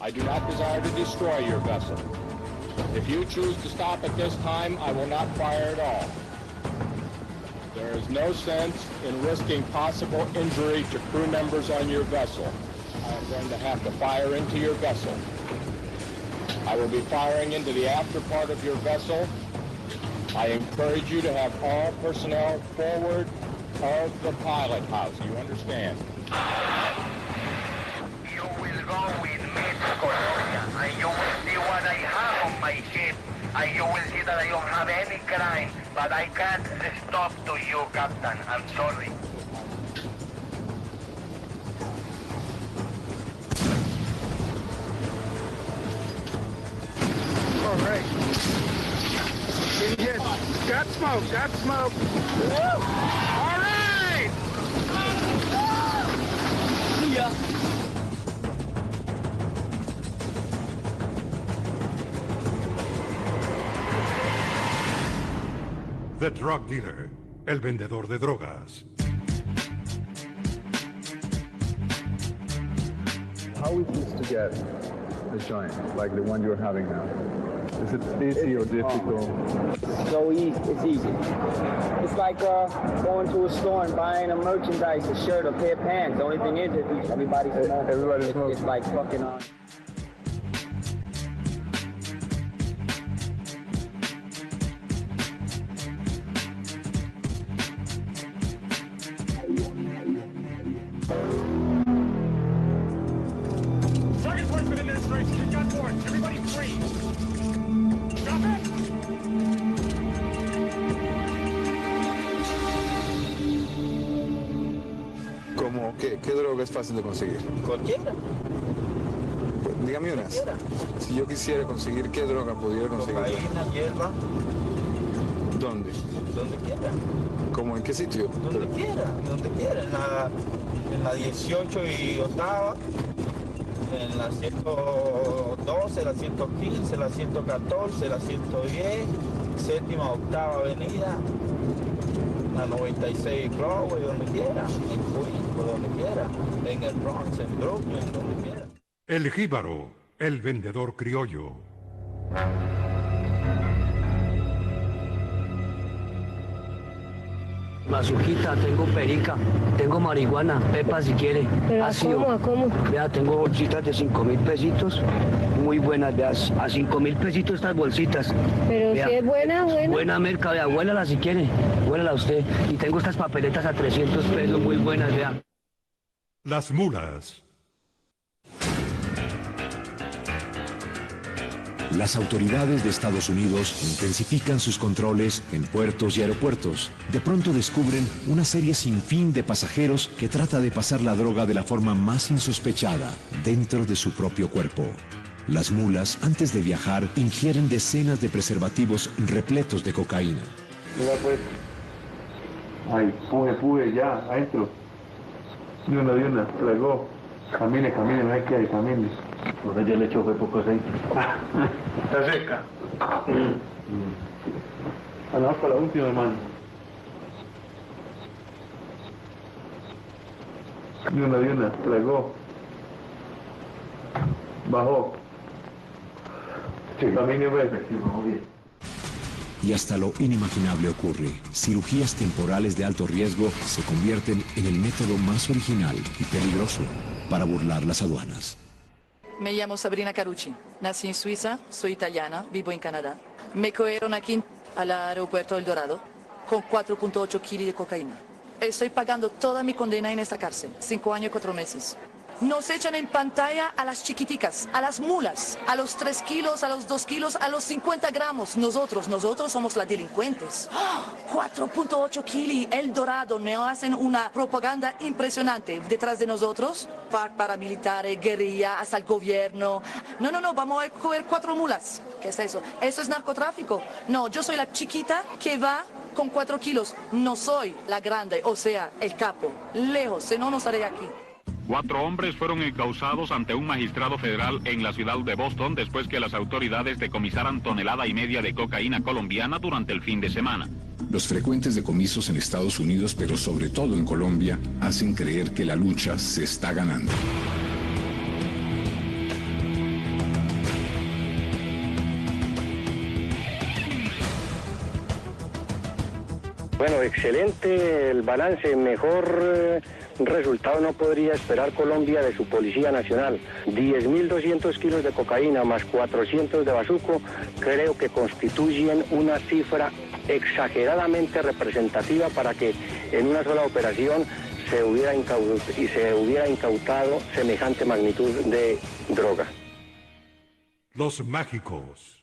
I do not desire to destroy your vessel. If you choose to stop at this time, I will not fire at all. There is no sense in risking possible injury to crew members on your vessel. I am going to have to fire into your vessel. I will be firing into the after part of your vessel. I encourage you to have all personnel forward of the pilot house. You understand? You will go with me to Colombia, and you will see what I have on my ship, and you will see that I don't have any crime, but I can't stop to you, Captain. I'm sorry. All right. Yes. Got smoke, got smoke. Woo! All right! Yeah. The Drug Dealer, el vendedor de drogas. How is this to get a joint, like the one you're having now? Is it easy or difficult? So easy, it's easy. It's like going to a store and buying a merchandise, a shirt, a pair of pants. The only thing is, everybody's smoking. It's like fucking on. ¿Cómo? ¿Qué droga es fácil de conseguir? Cualquiera. Pues, dígame unas. Cualquiera. Si yo quisiera conseguir, ¿qué droga podría conseguir? Cocaína, hierba. ¿Dónde? Donde quiera. ¿Cómo en qué sitio? Donde quiera. En la 18 y octava. En la 112, la 115, la 114, la 110, séptima, octava avenida, la 96 Broadway, donde quiera, en Queens, donde quiera, en el Bronx, en Brooklyn, donde quiera. El jíbaro, el vendedor criollo. Mazujita, tengo perica, tengo marihuana, pepa si quiere. ¿Pero a cómo? Vea, tengo bolsitas de 5.000 pesitos, muy buenas, vea, a 5.000 pesitos estas bolsitas. Pero vea, si es buena. Buena merca, vea, huélala si quiere, huélala usted. Y tengo estas papeletas a 300 pesos, muy buenas, vea. Las mulas. Las autoridades de Estados Unidos intensifican sus controles en puertos y aeropuertos. De pronto descubren una serie sin fin de pasajeros que trata de pasar la droga de la forma más insospechada, dentro de su propio cuerpo. Las mulas, antes de viajar, ingieren decenas de preservativos repletos de cocaína. Mira pues. Ay, puje, ya, adentro. De una, tragó. Camine, no hay que ir, camine. Por ahí ya le echó poco aceite. Está seca. Vamos para la última, hermano. De una, tragó. Bajó. Sí, camine, pues. Sí, bajó bien. Y hasta lo inimaginable ocurre. Cirugías temporales de alto riesgo se convierten en el método más original y peligroso para burlar las aduanas. Me llamo Sabrina Carucci, nací en Suiza, soy italiana, vivo en Canadá. Me cogieron aquí al aeropuerto El Dorado con 4.8 kilos de cocaína. Estoy pagando toda mi condena en esta cárcel, 5 años y 4 meses. Nos echan en pantalla a las chiquiticas, a las mulas, a los 3 kilos, a los 2 kilos, a los 50 gramos. Nosotros somos las delincuentes. 4.8 kilos, El Dorado, nos hacen una propaganda impresionante. Detrás de nosotros, paramilitares, guerrilla, hasta el gobierno. No, vamos a coger 4 mulas. ¿Qué es eso? ¿Eso es narcotráfico? No, yo soy la chiquita que va con 4 kilos. No soy la grande, o sea, el capo. Lejos, si no, no estaré aquí. 4 hombres fueron encausados ante un magistrado federal en la ciudad de Boston después que las autoridades decomisaran 1,5 toneladas de cocaína colombiana durante el fin de semana. Los frecuentes decomisos en Estados Unidos, pero sobre todo en Colombia, hacen creer que la lucha se está ganando. Bueno, excelente el balance, mejor resultado no podría esperar Colombia de su Policía Nacional. 10.200 kilos de cocaína más 400 de bazuco, creo que constituyen una cifra exageradamente representativa para que en una sola operación se hubiera incautado semejante magnitud de droga. Los mágicos.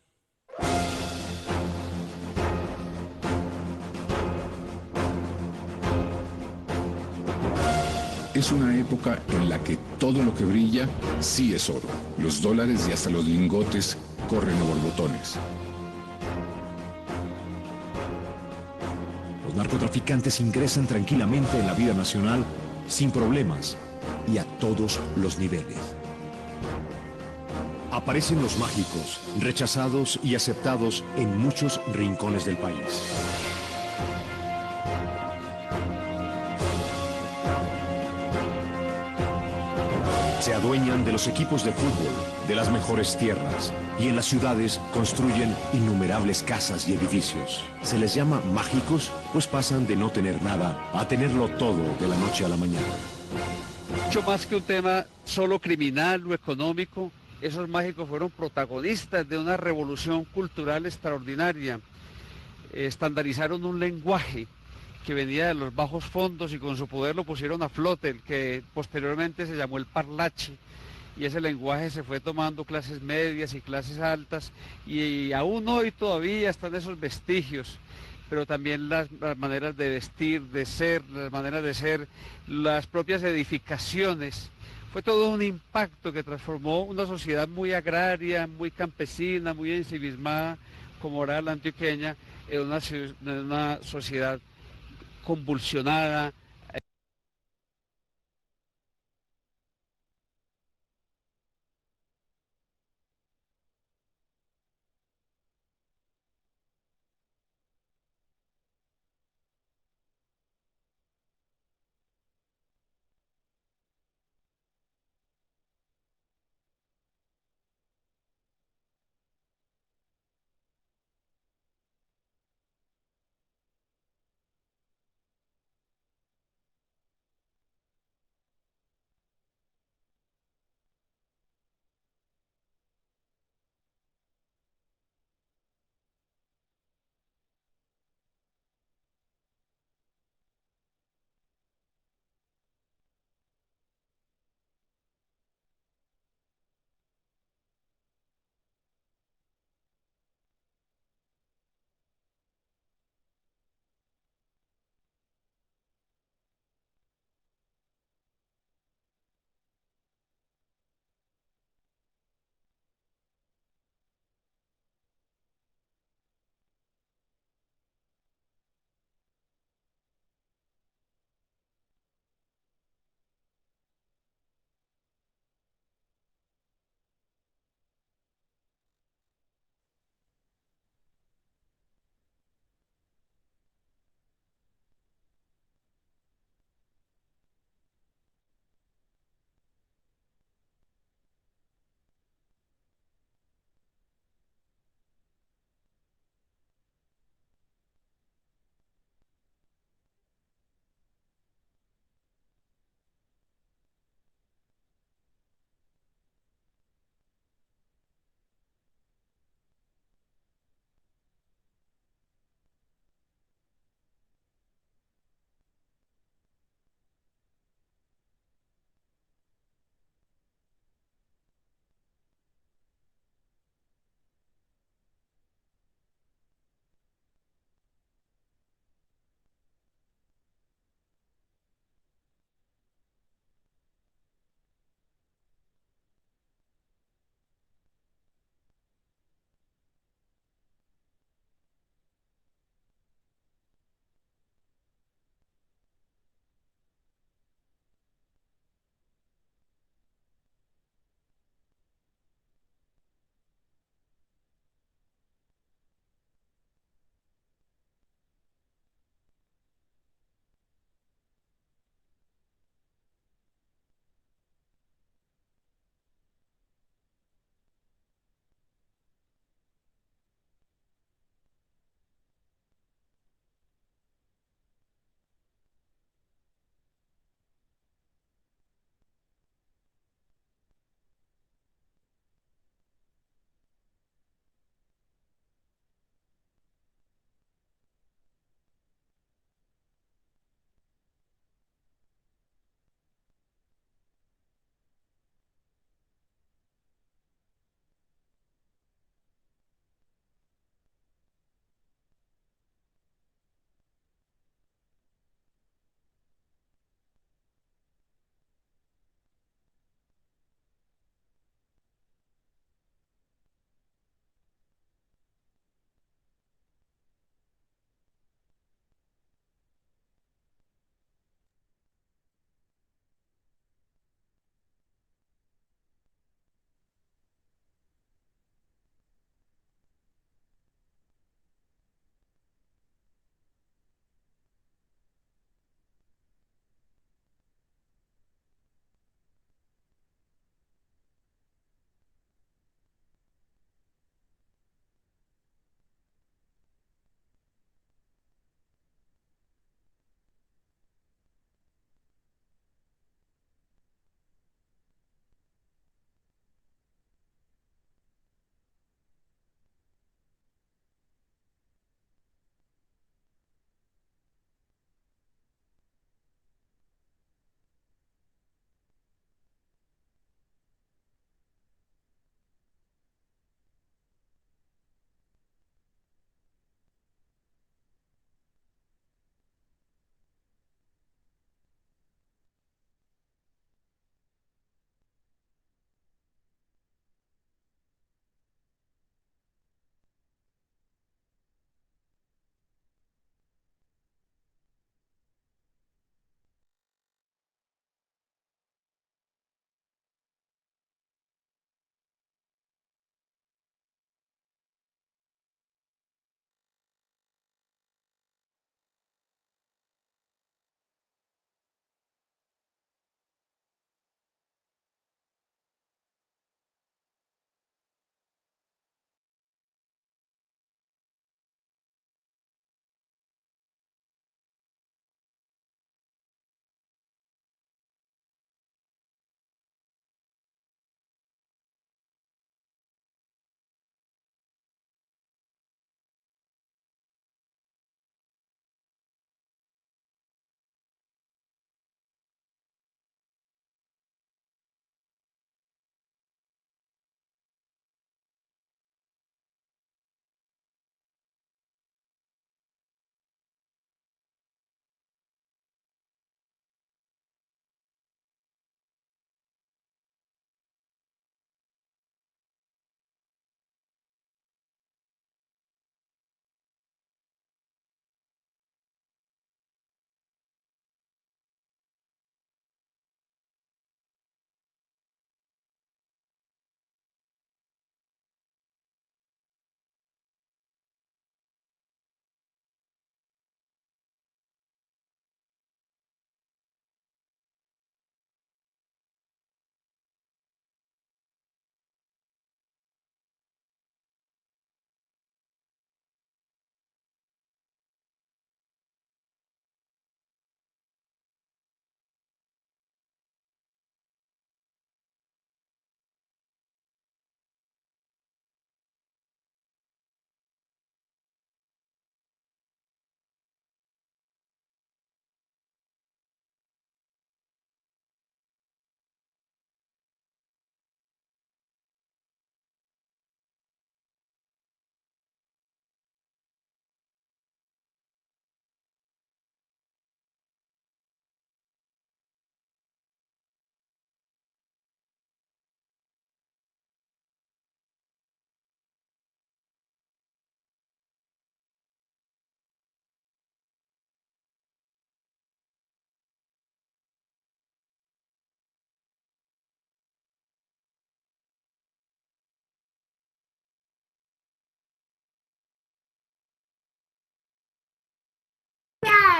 Es una época en la que todo lo que brilla sí es oro. Los dólares y hasta los lingotes corren a borbotones. Los narcotraficantes ingresan tranquilamente en la vida nacional sin problemas y a todos los niveles. Aparecen los mágicos, rechazados y aceptados en muchos rincones del país. Se adueñan de los equipos de fútbol, de las mejores tierras, y en las ciudades construyen innumerables casas y edificios. Se les llama mágicos, pues pasan de no tener nada a tenerlo todo de la noche a la mañana. Mucho más que un tema solo criminal o económico, esos mágicos fueron protagonistas de una revolución cultural extraordinaria. Estandarizaron un lenguaje que venía de los bajos fondos y con su poder lo pusieron a flote, el que posteriormente se llamó el parlache, y ese lenguaje se fue tomando clases medias y clases altas, y aún hoy todavía están esos vestigios, pero también las maneras de vestir, de ser, las maneras de ser, las propias edificaciones. Fue todo un impacto que transformó una sociedad muy agraria, muy campesina, muy ensimismada, como era la antioqueña, en una sociedad convulsionada,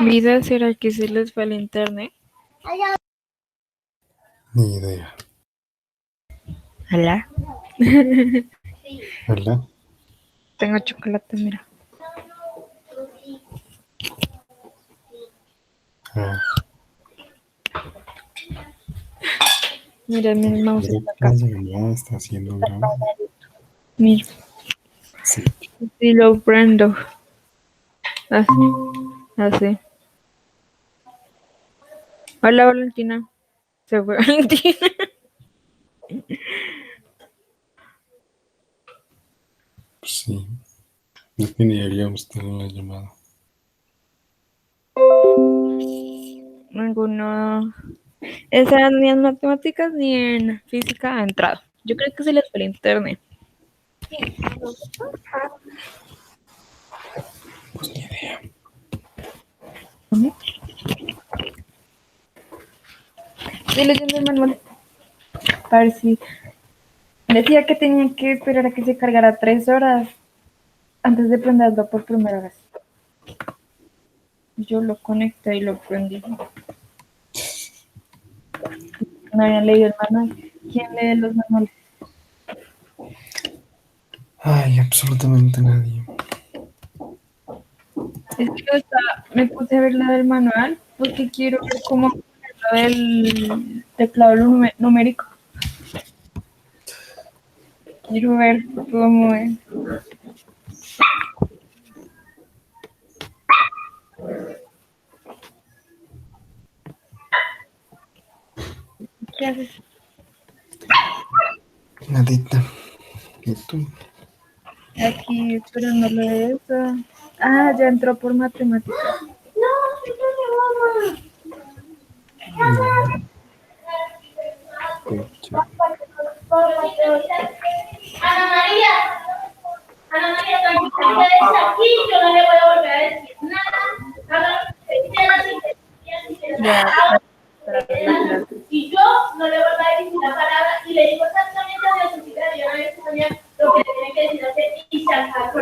Vida, ¿será que se les fue el internet? Ni idea. Hola. ¿Verdad? Tengo chocolate, mira. Ah, Mira, mi mouse creo está que la acá. llamada está siendo grabada. Mira. Sí. Y lo prendo. Así. Así. Hola, Valentina. Se fue Valentina. Pues sí. Es que ni deberíamos tener la llamada. Ninguno. Esa ni en matemáticas ni en física ha entrado. Yo creo que se les fue el internet. Pues ni idea. Estoy leyendo el manual. Para ver si. Decía que tenía que esperar a que se cargara 3 horas antes de prenderlo por primera vez. Yo lo conecté y lo prendí. No habían leído el manual. ¿Quién lee los manuales? Ay, absolutamente nadie. Es que me puse a ver la del manual porque quiero ver cómo lo del teclado numérico. Quiero ver cómo es. ¿Qué haces? Nadita. ¿Y tú? Aquí esperándolo de eso. Ah, ya entró por matemáticas. Ana María, tranquila, quédese aquí, yo no le voy a volver a decir nada. Y yo no le voy a decir una palabra y le digo exactamente a la sociedad y a la España lo que le tiene que decir hacer y se acabó.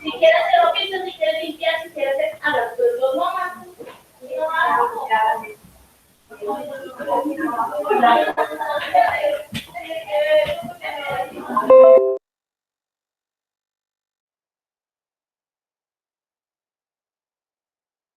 Si quiere hacer oficio, si quiere limpiar, si quiere hacer hablar, pues dos mamás. No hago.